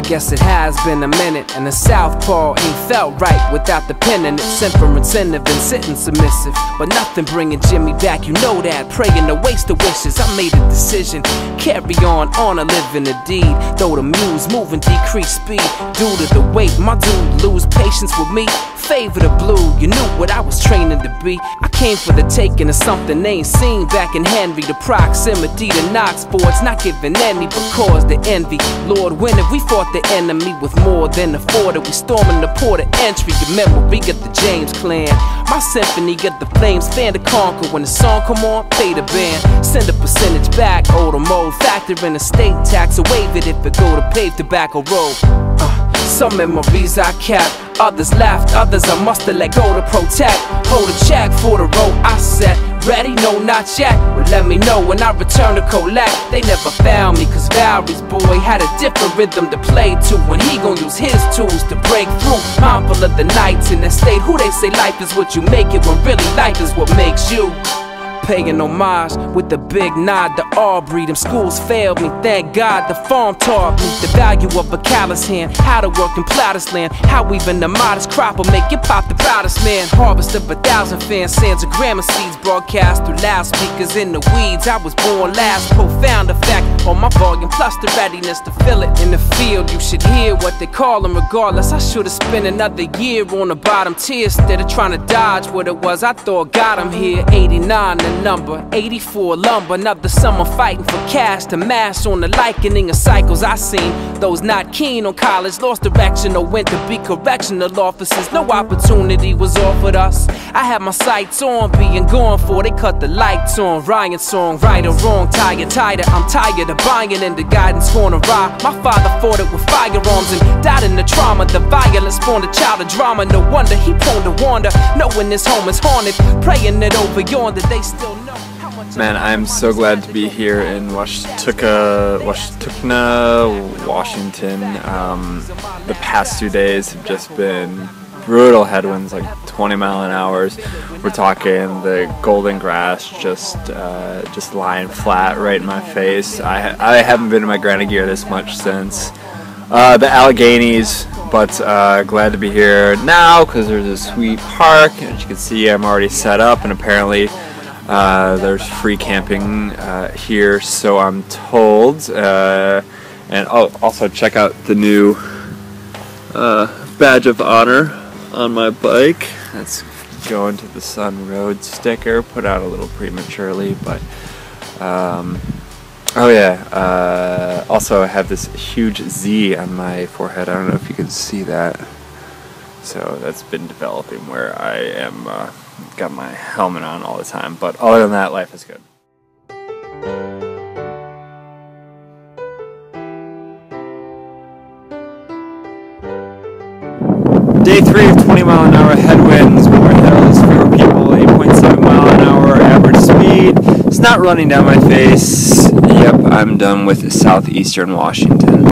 guess it has been a minute, and the southpaw ain't felt right without the pen in it. Sent for incentive and sitting submissive, but nothing bringing Jimmy back, you know that. Praying to waste the wishes, I made a decision. Carry on a living a deed. Though the muse moving decrease speed due to the weight, my dude lose patience with me. Favor the blue, you knew what I was training to be. I came for the taking of something they ain't seen back in Henry. The proximity to Knox boards, not giving any but cause the envy. Lord, when have we fought the enemy with more than afforded? We storming the port of entry, the memory of the James clan. My symphony got the flames fan to conquer. When the song come on, pay the band. Send a percentage back, old or mold. Factor in the state tax, or waive it if it go to pave tobacco road. Some memories I kept, others laughed, others I must have let go to protect. Hold a check for the road I set. Ready? No, not yet. But let me know when I return to collect. They never found me, cause Valerie's boy had a different rhythm to play to. When he gon' use his tools to break through. Mindful of the nights in that state. Who they say life is what you make it, when really life is what makes you. Paying homage with a big nod to Aubrey. Them schools failed me, thank God the farm taught me the value of a callous hand, how to work in plotters land, how even the modest crop will make you pop the proudest man. Harvest of 1,000 fan sands of grammar seeds broadcast through loudspeakers in the weeds. I was born last, profound effect on my volume, plus the readiness to feel it in the field. You should hear what they call them regardless. I should've spent another year on the bottom tier instead of trying to dodge what it was I thought got him here. 89 and number, 84 lumber, another summer fighting for cash to mash on the likening of cycles I seen. Those not keen on college lost direction or went to be correctional officers. No opportunity was offered us. I had my sights on being gone for they cut the lights on. Ryan song, right or wrong, tired, I'm tired of buying into guidance corner rock. My father fought it with firearms and died in the trauma. The violence spawned a child of drama. No wonder he prone to wander, knowing his home is haunted, praying that over yonder they still. Man, I'm so glad to be here in Washington, Washington. The past 2 days have just been brutal headwinds, like 20-mile-an-hours. We're talking the golden grass just lying flat right in my face. I haven't been in my Granite gear this much since the Alleghenies, but glad to be here now because there's a sweet park. As you can see, I'm already set up, and apparently there's free camping here, so I'm told. And also check out the new badge of honor on my bike. That's going to the Sun Road sticker, put out a little prematurely, but oh yeah, also I have this huge Z on my forehead. I don't know if you can see that. So that's been developing where I am got my helmet on all the time, but other than that, life is good. Day 3 of 20-mile-an-hour headwinds, Woodward Hills, fewer people, 8.7-mile-an-hour average speed. It's not running down my face. Yep, I'm done with southeastern Washington.